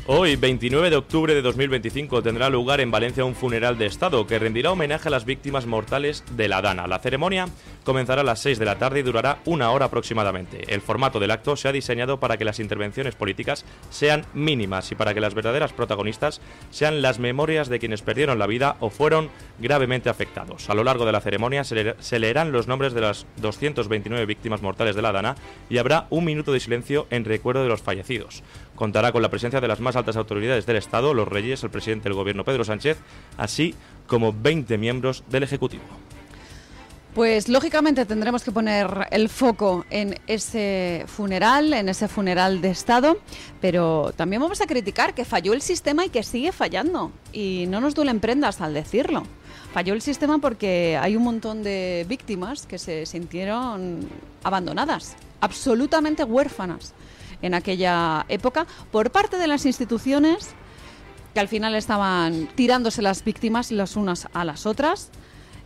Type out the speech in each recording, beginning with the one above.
Hoy, 29 de octubre de 2025, tendrá lugar en Valencia un funeral de Estado que rendirá homenaje a las víctimas mortales de la Dana. La ceremonia comenzará a las 6 de la tarde y durará 1 hora aproximadamente. El formato del acto se ha diseñado para que las intervenciones políticas sean mínimas y para que las verdaderas protagonistas sean las memorias de quienes perdieron la vida o fueron gravemente afectados. A lo largo de la ceremonia se leerán los nombres de las 229 víctimas mortales de la Dana y habrá un minuto de silencio en recuerdo de los fallecidos. Contará con la presencia de las más altas autoridades del Estado, los reyes, el presidente del gobierno Pedro Sánchez, así como 20 miembros del Ejecutivo. Pues lógicamente tendremos que poner el foco en ese funeral de Estado, pero también vamos a criticar que falló el sistema y que sigue fallando. Y no nos duelen prendas al decirlo. Falló el sistema porque hay un montón de víctimas que se sintieron abandonadas, absolutamente huérfanas en aquella época por parte de las instituciones que al final estaban tirándose las víctimas las unas a las otras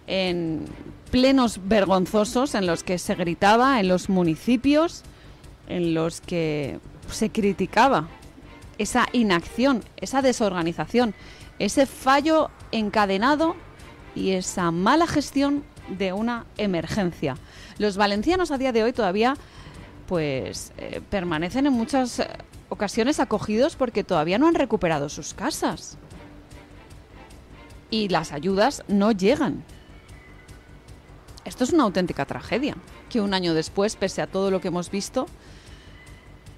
en plenos vergonzosos en los que se gritaba en los municipios, en los que se criticaba esa inacción, esa desorganización, ese fallo encadenado y esa mala gestión de una emergencia. Los valencianos a día de hoy todavía permanecen en muchas ocasiones acogidos porque todavía no han recuperado sus casas y las ayudas no llegan. Esto es una auténtica tragedia, que un año después, pese a todo lo que hemos visto,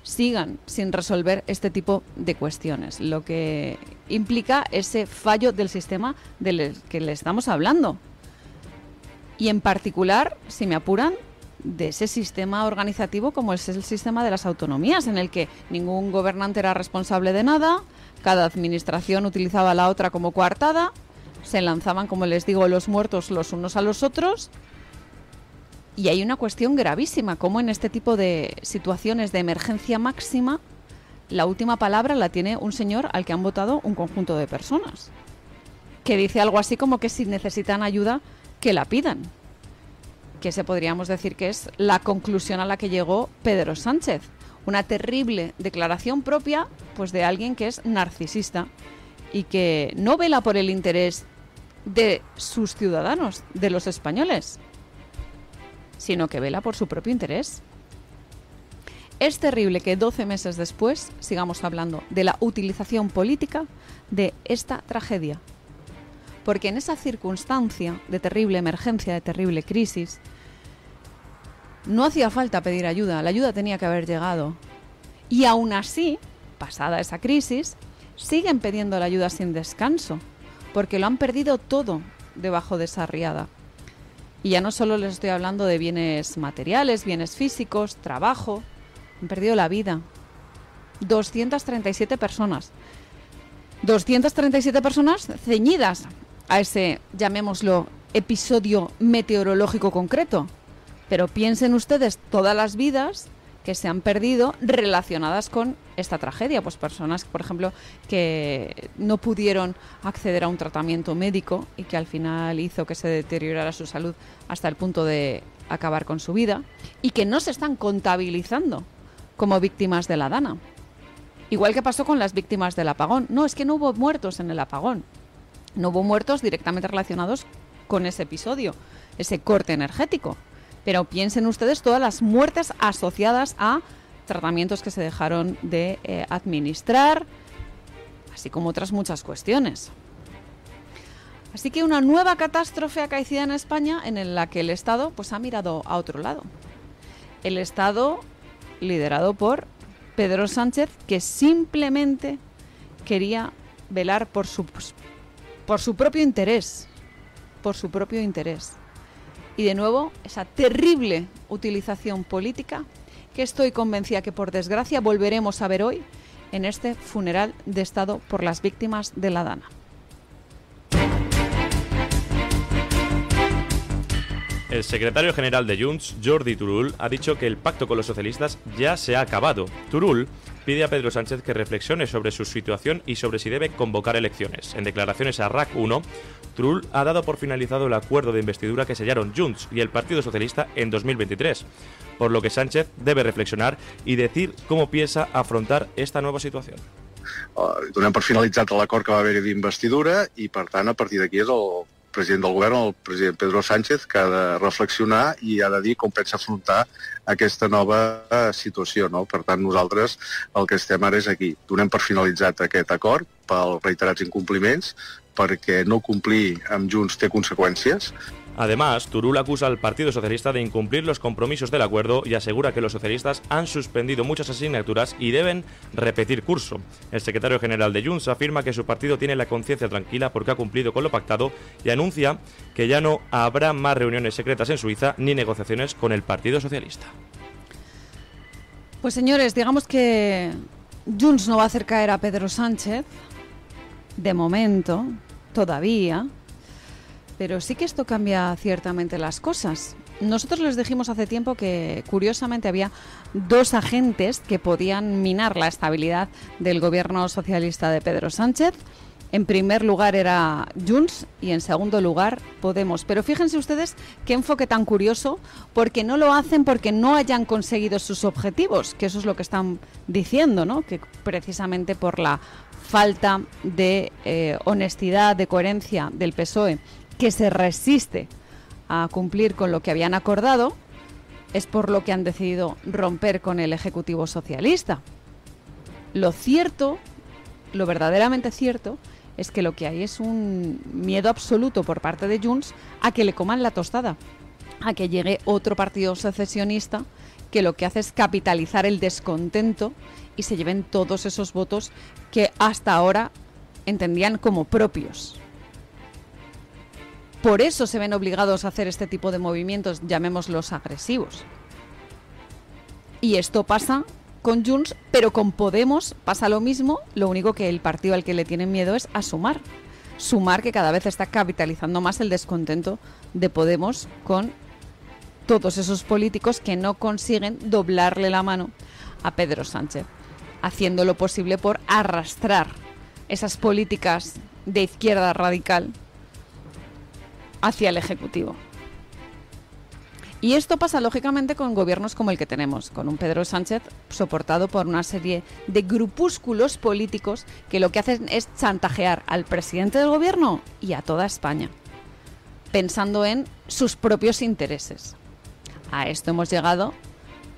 sigan sin resolver este tipo de cuestiones, lo que implica ese fallo del sistema del que le estamos hablando. Y en particular, si me apuran, de ese sistema organizativo como es el sistema de las autonomías, en el que ningún gobernante era responsable de nada, cada administración utilizaba a la otra como coartada, se lanzaban, como les digo, los muertos los unos a los otros. Y hay una cuestión gravísima, como en este tipo de situaciones de emergencia máxima, la última palabra la tiene un señor al que han votado un conjunto de personas, que dice algo así como que si necesitan ayuda, que la pidan. Que ese podríamos decir que es la conclusión a la que llegó Pedro Sánchez. Una terrible declaración propia pues de alguien que es narcisista y que no vela por el interés de sus ciudadanos, de los españoles, sino que vela por su propio interés. Es terrible que 12 meses después sigamos hablando de la utilización política de esta tragedia. Porque en esa circunstancia de terrible emergencia, de terrible crisis, no hacía falta pedir ayuda, la ayuda tenía que haber llegado. Y aún así, pasada esa crisis, siguen pidiendo la ayuda sin descanso, porque lo han perdido todo debajo de esa riada. Y ya no solo les estoy hablando de bienes materiales, bienes físicos, trabajo, han perdido la vida. 237 personas. 237 personas ceñidas a ese, llamémoslo, episodio meteorológico concreto. Pero piensen ustedes todas las vidas que se han perdido relacionadas con esta tragedia. Pues personas, por ejemplo, que no pudieron acceder a un tratamiento médico y que al final hizo que se deteriorara su salud hasta el punto de acabar con su vida y que no se están contabilizando como víctimas de la Dana. Igual que pasó con las víctimas del apagón. No, es que no hubo muertos en el apagón. No hubo muertos directamente relacionados con ese episodio, ese corte energético. Pero piensen ustedes todas las muertes asociadas a tratamientos que se dejaron de administrar, así como otras muchas cuestiones. Así que una nueva catástrofe acaecida en España en la que el Estado pues ha mirado a otro lado. El Estado liderado por Pedro Sánchez, que simplemente quería velar por su propio interés, por su propio interés. Y de nuevo, esa terrible utilización política que estoy convencida que por desgracia volveremos a ver hoy en este funeral de Estado por las víctimas de la Dana. El secretario general de Junts, Jordi Turull, ha dicho que el pacto con los socialistas ya se ha acabado. Turull pide a Pedro Sánchez que reflexione sobre su situación y sobre si debe convocar elecciones. En declaraciones a RAC 1, Turull ha dado por finalizado el acuerdo de investidura que sellaron Junts y el Partido Socialista en 2023, por lo que Sánchez debe reflexionar y decir cómo piensa afrontar esta nueva situación. donem per finalitzat l'acord que va haver-hi d'investidura i, per tant, a partir d'aquí és el president del govern, el president Pedro Sánchez, que ha de reflexionar i ha de dir com pensa afrontar aquesta nova situació, no? Per tant, nosaltres el que estem ara és aquí. Donem per finalitzat aquest acord pels reiterats incompliments, perquè no complir amb Junts té conseqüències. Además, Turull acusa al Partido Socialista de incumplir los compromisos del acuerdo y asegura que los socialistas han suspendido muchas asignaturas y deben repetir curso. El secretario general de Junts afirma que su partido tiene la conciencia tranquila porque ha cumplido con lo pactado y anuncia que ya no habrá más reuniones secretas en Suiza ni negociaciones con el Partido Socialista. Pues señores, digamos que Junts no va a hacer caer a Pedro Sánchez, de momento, todavía. Pero sí que esto cambia ciertamente las cosas. Nosotros les dijimos hace tiempo que, curiosamente, había dos agentes que podían minar la estabilidad del gobierno socialista de Pedro Sánchez. En primer lugar era Junts y en segundo lugar Podemos. Pero fíjense ustedes qué enfoque tan curioso, porque no lo hacen porque no hayan conseguido sus objetivos, que eso es lo que están diciendo, ¿no? Que precisamente por la falta de honestidad, de coherencia del PSOE, que se resiste a cumplir con lo que habían acordado, es por lo que han decidido romper con el Ejecutivo socialista. Lo cierto, lo verdaderamente cierto, es que lo que hay es un miedo absoluto por parte de Junts a que le coman la tostada, a que llegue otro partido secesionista que lo que hace es capitalizar el descontento y se lleven todos esos votos que hasta ahora entendían como propios. Por eso se ven obligados a hacer este tipo de movimientos, llamémoslos agresivos. Y esto pasa con Junts, pero con Podemos pasa lo mismo, lo único que el partido al que le tienen miedo es a Sumar. Sumar, que cada vez está capitalizando más el descontento de Podemos con todos esos políticos que no consiguen doblarle la mano a Pedro Sánchez, haciendo lo posible por arrastrar esas políticas de izquierda radical hacia el Ejecutivo. Y esto pasa lógicamente con gobiernos como el que tenemos, con un Pedro Sánchez soportado por una serie de grupúsculos políticos que lo que hacen es chantajear al presidente del gobierno y a toda España, pensando en sus propios intereses. A esto hemos llegado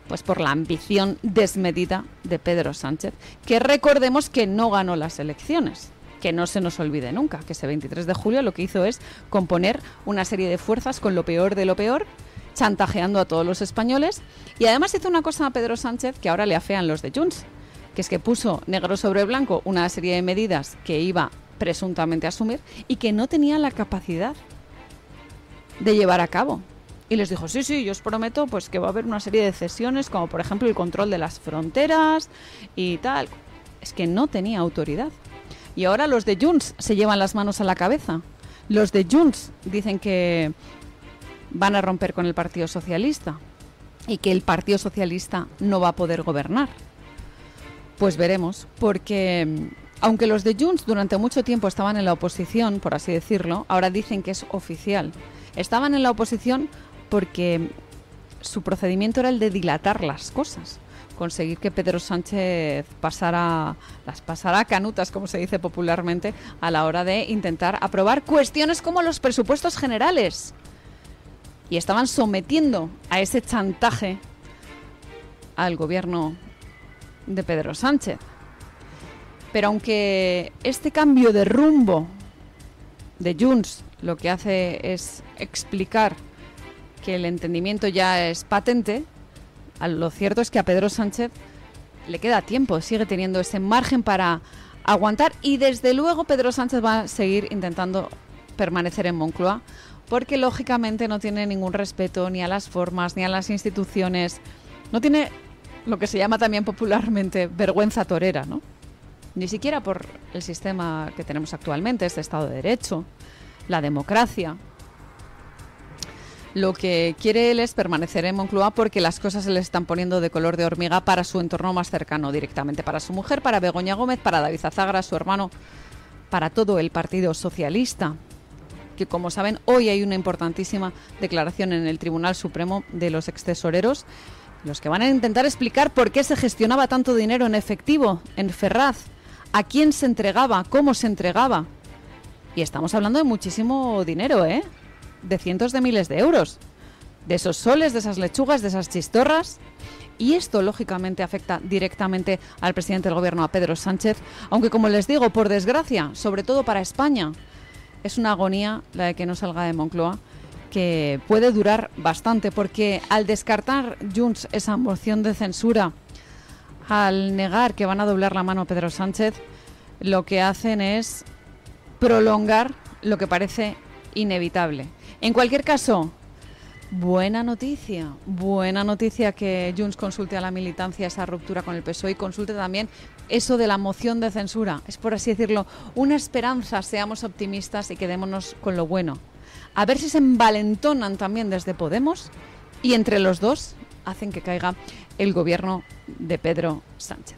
pues por la ambición desmedida de Pedro Sánchez, que recordemos que no ganó las elecciones. Que no se nos olvide nunca, que ese 23 de julio lo que hizo es componer una serie de fuerzas con lo peor de lo peor, chantajeando a todos los españoles, y además hizo una cosa a Pedro Sánchez que ahora le afean los de Junts, que es que puso negro sobre blanco una serie de medidas que iba presuntamente a asumir y que no tenía la capacidad de llevar a cabo. Y les dijo, sí, yo os prometo pues que va a haber una serie de cesiones, como por ejemplo el control de las fronteras y tal. Es que no tenía autoridad. Y ahora los de Junts se llevan las manos a la cabeza. Los de Junts dicen que van a romper con el Partido Socialista y que el Partido Socialista no va a poder gobernar. Pues veremos, porque aunque los de Junts durante mucho tiempo estaban en la oposición, por así decirlo, ahora dicen que es oficial. Estaban en la oposición porque su procedimiento era el de dilatar las cosas, conseguir que Pedro Sánchez las pasara canutas, como se dice popularmente, a la hora de intentar aprobar cuestiones como los presupuestos generales. Y estaban sometiendo a ese chantaje al gobierno de Pedro Sánchez. Pero aunque este cambio de rumbo de Junts lo que hace es explicar que el entendimiento ya es patente, lo cierto es que a Pedro Sánchez le queda tiempo, sigue teniendo ese margen para aguantar, y desde luego Pedro Sánchez va a seguir intentando permanecer en Moncloa, porque lógicamente no tiene ningún respeto ni a las formas ni a las instituciones, no tiene lo que se llama también popularmente vergüenza torera, ¿no? Ni siquiera por el sistema que tenemos actualmente, este Estado de Derecho, la democracia. Lo que quiere él es permanecer en Moncloa porque las cosas se le están poniendo de color de hormiga para su entorno más cercano, directamente para su mujer, para Begoña Gómez, para David Azagra, su hermano, para todo el Partido Socialista, que como saben hoy hay una importantísima declaración en el Tribunal Supremo de los extesoreros, los que van a intentar explicar por qué se gestionaba tanto dinero en efectivo en Ferraz a quién se entregaba, cómo se entregaba. Y estamos hablando de muchísimo dinero, ¿eh? De cientos de miles de euros. De esos soles, de esas lechugas, de esas chistorras. Y esto, lógicamente, afecta directamente al presidente del Gobierno, a Pedro Sánchez. Aunque, como les digo, por desgracia, sobre todo para España, es una agonía la de que no salga de Moncloa, que puede durar bastante, porque al descartar Junts esa moción de censura, al negar que van a doblar la mano a Pedro Sánchez, lo que hacen es prolongar lo que parece inevitable. En cualquier caso, buena noticia que Junts consulte a la militancia esa ruptura con el PSOE y consulte también eso de la moción de censura. Es, por así decirlo, una esperanza, seamos optimistas y quedémonos con lo bueno. A ver si se envalentonan también desde Podemos y entre los dos hacen que caiga el gobierno de Pedro Sánchez.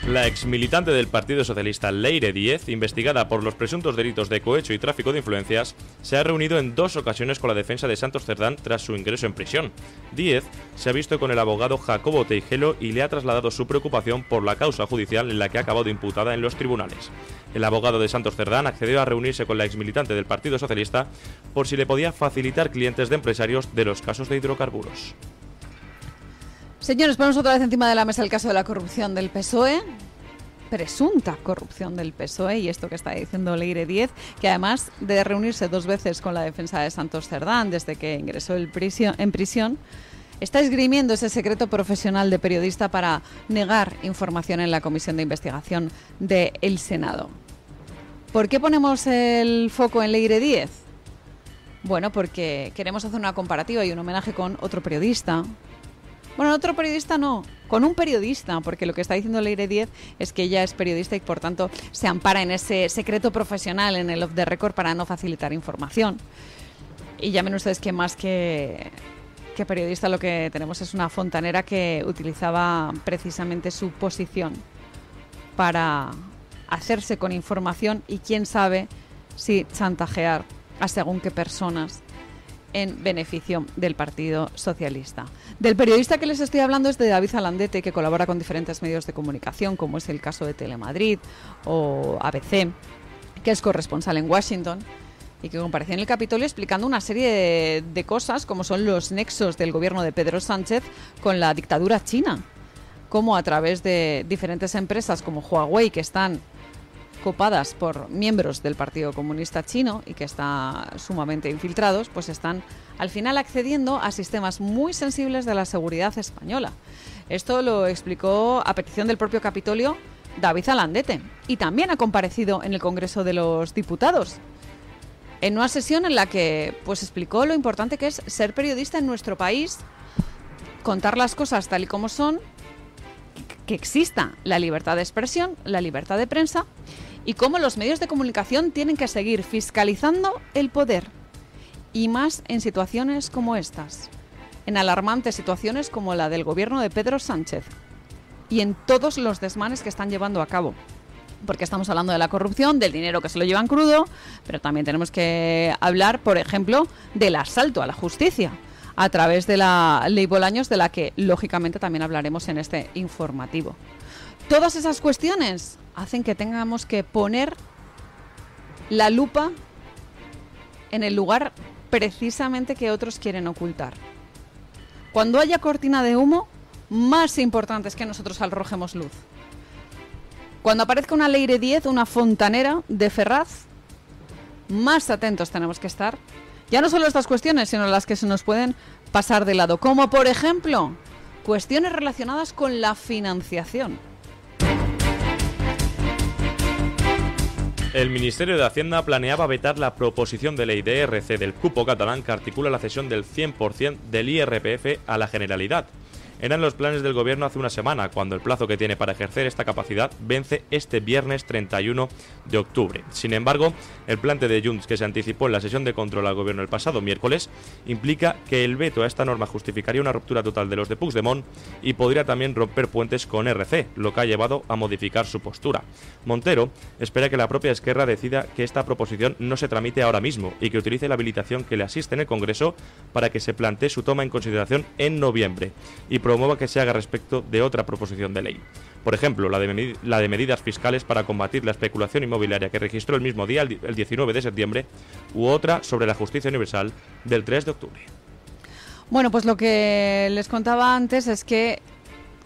La exmilitante del Partido Socialista Leire Díez, investigada por los presuntos delitos de cohecho y tráfico de influencias, se ha reunido en 2 ocasiones con la defensa de Santos Cerdán tras su ingreso en prisión. Díez se ha visto con el abogado Jacobo Teijelo y le ha trasladado su preocupación por la causa judicial en la que ha acabado imputada en los tribunales. El abogado de Santos Cerdán accedió a reunirse con la exmilitante del Partido Socialista por si le podía facilitar clientes de empresarios de los casos de hidrocarburos. Señores, ponemos otra vez encima de la mesa el caso de la corrupción del PSOE, presunta corrupción del PSOE, y esto que está diciendo Leire Díez, que además de reunirse 2 veces con la defensa de Santos Cerdán desde que ingresó en prisión, está esgrimiendo ese secreto profesional de periodista para negar información en la comisión de investigación del Senado. ¿Por qué ponemos el foco en Leire Díez? Bueno, porque queremos hacer una comparativa y un homenaje con otro periodista. Bueno, otro periodista no, con un periodista, porque lo que está diciendo Leire Díez es que ella es periodista y por tanto se ampara en ese secreto profesional, en el off the record, para no facilitar información. Y llamen ustedes que más que periodista lo que tenemos es una fontanera que utilizaba precisamente su posición para hacerse con información y quién sabe si chantajear a según qué personas en beneficio del Partido Socialista. Del periodista que les estoy hablando es de David Alandete, que colabora con diferentes medios de comunicación, como es el caso de Telemadrid o ABC, que es corresponsal en Washington y que compareció en el Capitolio explicando una serie de cosas, como son los nexos del gobierno de Pedro Sánchez con la dictadura china, como a través de diferentes empresas como Huawei, que están copadas por miembros del Partido Comunista Chino y que están sumamente infiltrados, pues están al final accediendo a sistemas muy sensibles de la seguridad española. Esto lo explicó a petición del propio Capitolio David Alandete y también ha comparecido en el Congreso de los Diputados en una sesión en la que pues explicó lo importante que es ser periodista en nuestro país, contar las cosas tal y como son, que exista la libertad de expresión, la libertad de prensa y cómo los medios de comunicación tienen que seguir fiscalizando el poder, y más en situaciones como estas, en alarmantes situaciones como la del gobierno de Pedro Sánchez y en todos los desmanes que están llevando a cabo. Porque estamos hablando de la corrupción, del dinero que se lo llevan crudo, pero también tenemos que hablar, por ejemplo, del asalto a la justicia a través de la Ley Bolaños, de la que lógicamente también hablaremos en este informativo. Todas esas cuestiones hacen que tengamos que poner la lupa en el lugar precisamente que otros quieren ocultar. Cuando haya cortina de humo, más importante es que nosotros arrojemos luz. Cuando aparezca una Leire Díez, una fontanera de Ferraz, más atentos tenemos que estar. Ya no solo estas cuestiones, sino las que se nos pueden pasar de lado, como por ejemplo, cuestiones relacionadas con la financiación. El Ministerio de Hacienda planeaba vetar la proposición de ley de RC del cupo catalán que articula la cesión del 100% del IRPF a la Generalidad. Eran los planes del gobierno hace una semana, cuando el plazo que tiene para ejercer esta capacidad vence este viernes 31 de octubre. Sin embargo, el plante de Junts, que se anticipó en la sesión de control al gobierno el pasado miércoles, implica que el veto a esta norma justificaría una ruptura total de los de Puigdemont y podría también romper puentes con RC, lo que ha llevado a modificar su postura. Montero espera que la propia Esquerra decida que esta proposición no se tramite ahora mismo y que utilice la habilitación que le asiste en el Congreso para que se plantee su toma en consideración en noviembre, y promueva que se haga respecto de otra proposición de ley. Por ejemplo, la de medidas fiscales para combatir la especulación inmobiliaria que registró el mismo día, el 19 de septiembre, u otra sobre la justicia universal del 3 de octubre. Bueno, pues lo que les contaba antes es que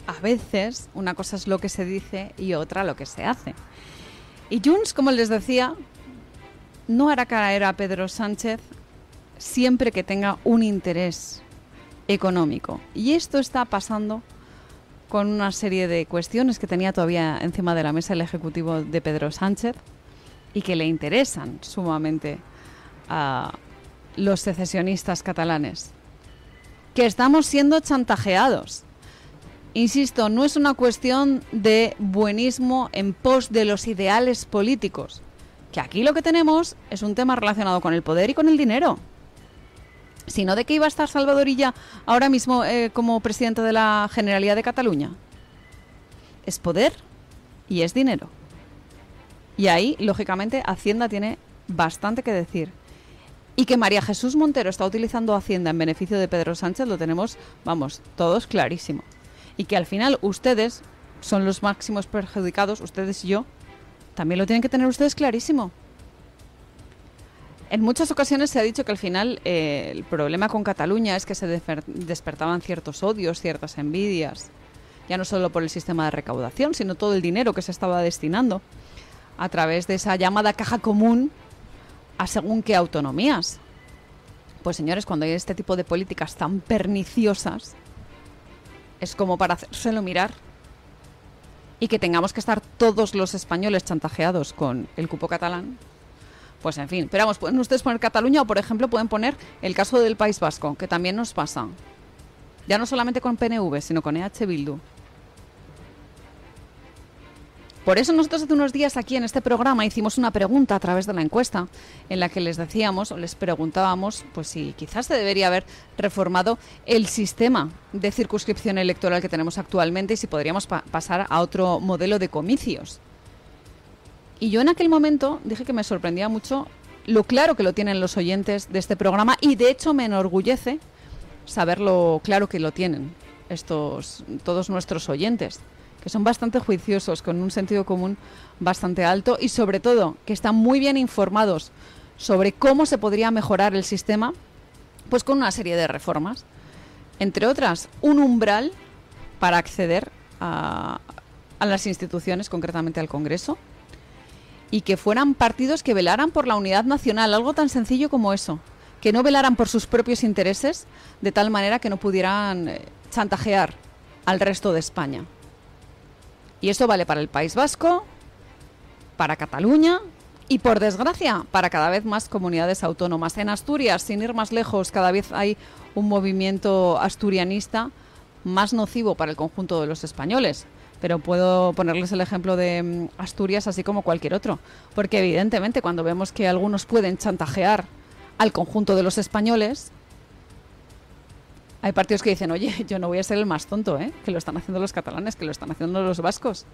a veces una cosa es lo que se dice y otra lo que se hace. Y Junts, como les decía, no hará caer a Pedro Sánchez siempre que tenga un interés económico. Y esto está pasando con una serie de cuestiones que tenía todavía encima de la mesa el Ejecutivo de Pedro Sánchez y que le interesan sumamente a los secesionistas catalanes. Que estamos siendo chantajeados. Insisto, no es una cuestión de buenismo en pos de los ideales políticos. Que aquí lo que tenemos es un tema relacionado con el poder y con el dinero. Sino de que iba a estar Salvador Illa ahora mismo como presidente de la Generalidad de Cataluña. Es poder y es dinero. Y ahí, lógicamente, Hacienda tiene bastante que decir. Y que María Jesús Montero está utilizando Hacienda en beneficio de Pedro Sánchez lo tenemos, vamos, todos clarísimo. Y que al final ustedes son los máximos perjudicados, ustedes y yo, también lo tienen que tener ustedes clarísimo. En muchas ocasiones se ha dicho que al final el problema con Cataluña es que se despertaban ciertos odios, ciertas envidias, ya no solo por el sistema de recaudación, sino todo el dinero que se estaba destinando a través de esa llamada caja común a según qué autonomías. Pues señores, cuando hay este tipo de políticas tan perniciosas, es como para hacérselo mirar y que tengamos que estar todos los españoles chantajeados con el cupo catalán. Pues en fin, pero vamos, pueden ustedes poner Cataluña o por ejemplo pueden poner el caso del País Vasco, que también nos pasa. Ya no solamente con PNV, sino con EH Bildu. Por eso nosotros hace unos días aquí en este programa hicimos una pregunta a través de la encuesta en la que les decíamos o les preguntábamos pues si quizás se debería haber reformado el sistema de circunscripción electoral que tenemos actualmente y si podríamos pasar a otro modelo de comicios. Y yo en aquel momento dije que me sorprendía mucho lo claro que lo tienen los oyentes de este programa y de hecho me enorgullece saber lo claro que lo tienen todos nuestros oyentes, que son bastante juiciosos, con un sentido común bastante alto y sobre todo que están muy bien informados sobre cómo se podría mejorar el sistema, pues con una serie de reformas. Entre otras, un umbral para acceder a las instituciones, concretamente al Congreso, y que fueran partidos que velaran por la unidad nacional, algo tan sencillo como eso, que no velaran por sus propios intereses de tal manera que no pudieran chantajear al resto de España. Y esto vale para el País Vasco, para Cataluña y, por desgracia, para cada vez más comunidades autónomas. En Asturias, sin ir más lejos, cada vez hay un movimiento asturianista más nocivo para el conjunto de los españoles. Pero puedo ponerles el ejemplo de Asturias así como cualquier otro. Porque evidentemente cuando vemos que algunos pueden chantajear al conjunto de los españoles, hay partidos que dicen, oye, yo no voy a ser el más tonto, que lo están haciendo los catalanes, que lo están haciendo los vascos.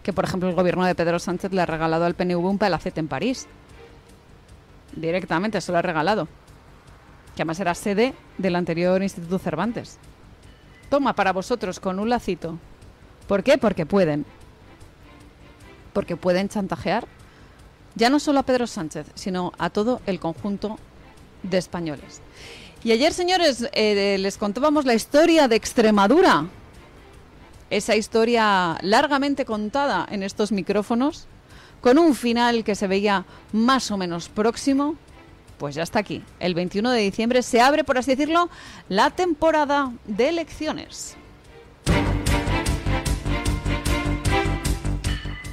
Que por ejemplo el gobierno de Pedro Sánchez le ha regalado al PNV un palacete en París. Directamente, se lo ha regalado. Que además era sede del anterior Instituto Cervantes. Toma para vosotros con un lacito. ¿Por qué? Porque pueden. Porque pueden chantajear ya no solo a Pedro Sánchez, sino a todo el conjunto de españoles. Y ayer, señores, les contábamos la historia de Extremadura. Esa historia largamente contada en estos micrófonos, con un final que se veía más o menos próximo, pues ya está aquí. El 21 de diciembre se abre, por así decirlo, la temporada de elecciones.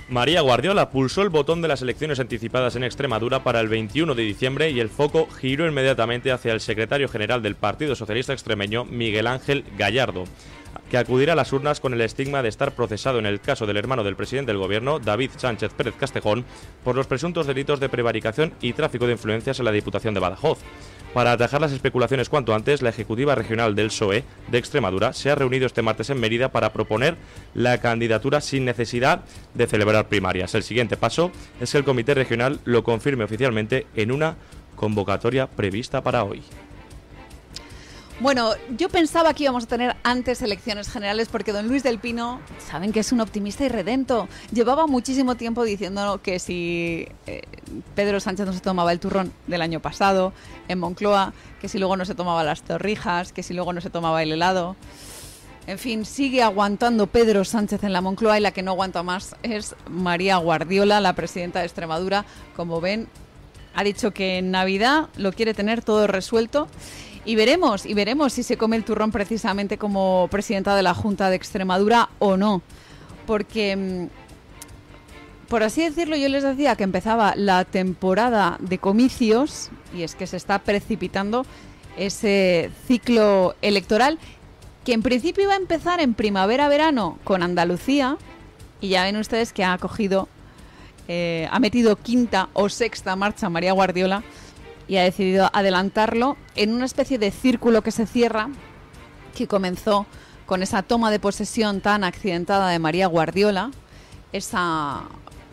María Guardiola pulsó el botón de las elecciones anticipadas en Extremadura para el 21 de diciembre y el foco giró inmediatamente hacia el secretario general del Partido Socialista Extremeño, Miguel Ángel Gallardo, que acudirá a las urnas con el estigma de estar procesado en el caso del hermano del presidente del gobierno, David Sánchez Pérez Castejón, por los presuntos delitos de prevaricación y tráfico de influencias en la Diputación de Badajoz. Para atajar las especulaciones cuanto antes, la Ejecutiva Regional del PSOE de Extremadura se ha reunido este martes en Mérida para proponer la candidatura sin necesidad de celebrar primarias. El siguiente paso es que el Comité Regional lo confirme oficialmente en una convocatoria prevista para hoy. Bueno, yo pensaba que íbamos a tener antes elecciones generales porque don Luis del Pino, saben que es un optimista y redento. Llevaba muchísimo tiempo diciendo que si Pedro Sánchez no se tomaba el turrón del año pasado en Moncloa, que si luego no se tomaba las torrijas, que si luego no se tomaba el helado. En fin, sigue aguantando Pedro Sánchez en la Moncloa y la que no aguanta más es María Guardiola, la presidenta de Extremadura. Como ven, ha dicho que en Navidad lo quiere tener todo resuelto. Y veremos si se come el turrón precisamente como presidenta de la Junta de Extremadura o no. Porque, por así decirlo, yo les decía que empezaba la temporada de comicios y es que se está precipitando ese ciclo electoral que en principio iba a empezar en primavera-verano con Andalucía y ya ven ustedes que ha metido quinta o sexta marcha María Guardiola y ha decidido adelantarlo en una especie de círculo que se cierra, que comenzó con esa toma de posesión tan accidentada de María Guardiola, esa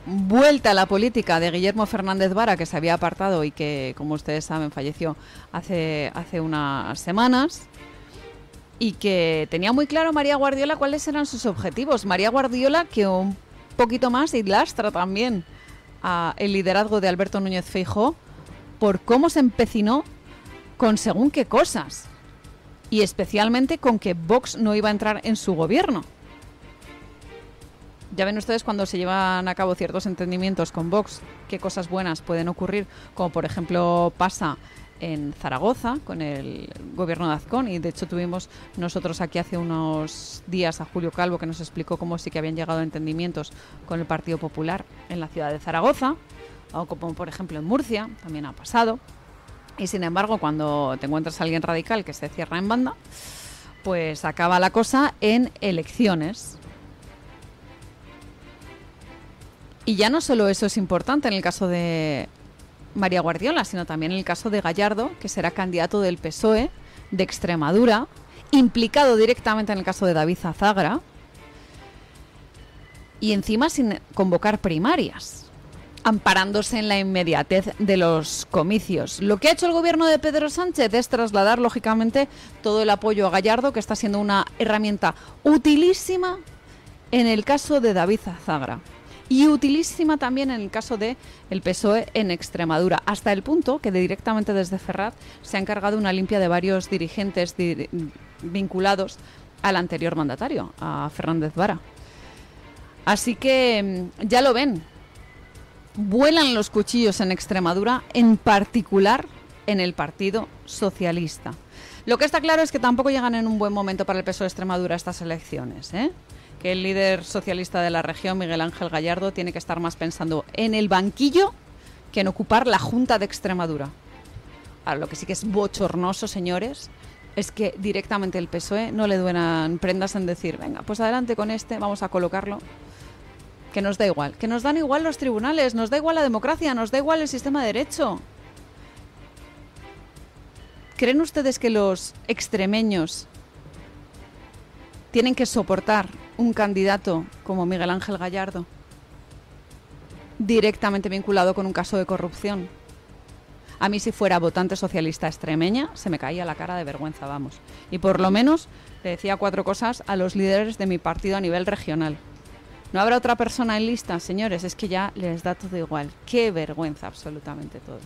vuelta a la política de Guillermo Fernández Vara, que se había apartado y que, como ustedes saben, falleció hace unas semanas, y que tenía muy claro María Guardiola cuáles eran sus objetivos. María Guardiola, que un poquito más y lastra también el liderazgo de Alberto Núñez Feijóo, por cómo se empecinó con según qué cosas y especialmente con que Vox no iba a entrar en su gobierno. Ya ven ustedes cuando se llevan a cabo ciertos entendimientos con Vox qué cosas buenas pueden ocurrir, como por ejemplo pasa en Zaragoza con el gobierno de Azcón, y de hecho tuvimos nosotros aquí hace unos días a Julio Calvo, que nos explicó cómo sí que habían llegado a entendimientos con el Partido Popular en la ciudad de Zaragoza, o como por ejemplo en Murcia también ha pasado. Y sin embargo, cuando te encuentras a alguien radical que se cierra en banda, pues acaba la cosa en elecciones. Y ya no solo eso es importante en el caso de María Guardiola, sino también en el caso de Gallardo, que será candidato del PSOE de Extremadura, implicado directamente en el caso de David Azagra, y encima sin convocar primarias, amparándose en la inmediatez de los comicios. Lo que ha hecho el gobierno de Pedro Sánchez es trasladar, lógicamente, todo el apoyo a Gallardo, que está siendo una herramienta utilísima en el caso de David Azagra y utilísima también en el caso de el PSOE en Extremadura, hasta el punto que directamente desde Ferraz se ha encargado una limpia de varios dirigentes vinculados al anterior mandatario, a Fernández Vara. Así que ya lo ven. Vuelan los cuchillos en Extremadura, en particular en el Partido Socialista. Lo que está claro es que tampoco llegan en un buen momento para el PSOE de Extremadura estas elecciones, que el líder socialista de la región, Miguel Ángel Gallardo, tiene que estar más pensando en el banquillo que en ocupar la Junta de Extremadura. Ahora, lo que sí que es bochornoso, señores, es que directamente el PSOE no le duelan prendas en decir, venga, pues adelante con vamos a colocarlo. Que nos da igual, que nos dan igual los tribunales, nos da igual la democracia, nos da igual el sistema de derecho. ¿Creen ustedes que los extremeños tienen que soportar un candidato como Miguel Ángel Gallardo, directamente vinculado con un caso de corrupción? A mí, si fuera votante socialista extremeña, se me caía la cara de vergüenza, vamos. Y por lo menos le decía 4 cosas a los líderes de mi partido a nivel regional. ¿No habrá otra persona en lista? Señores, es que ya les da todo igual. Qué vergüenza, absolutamente todo.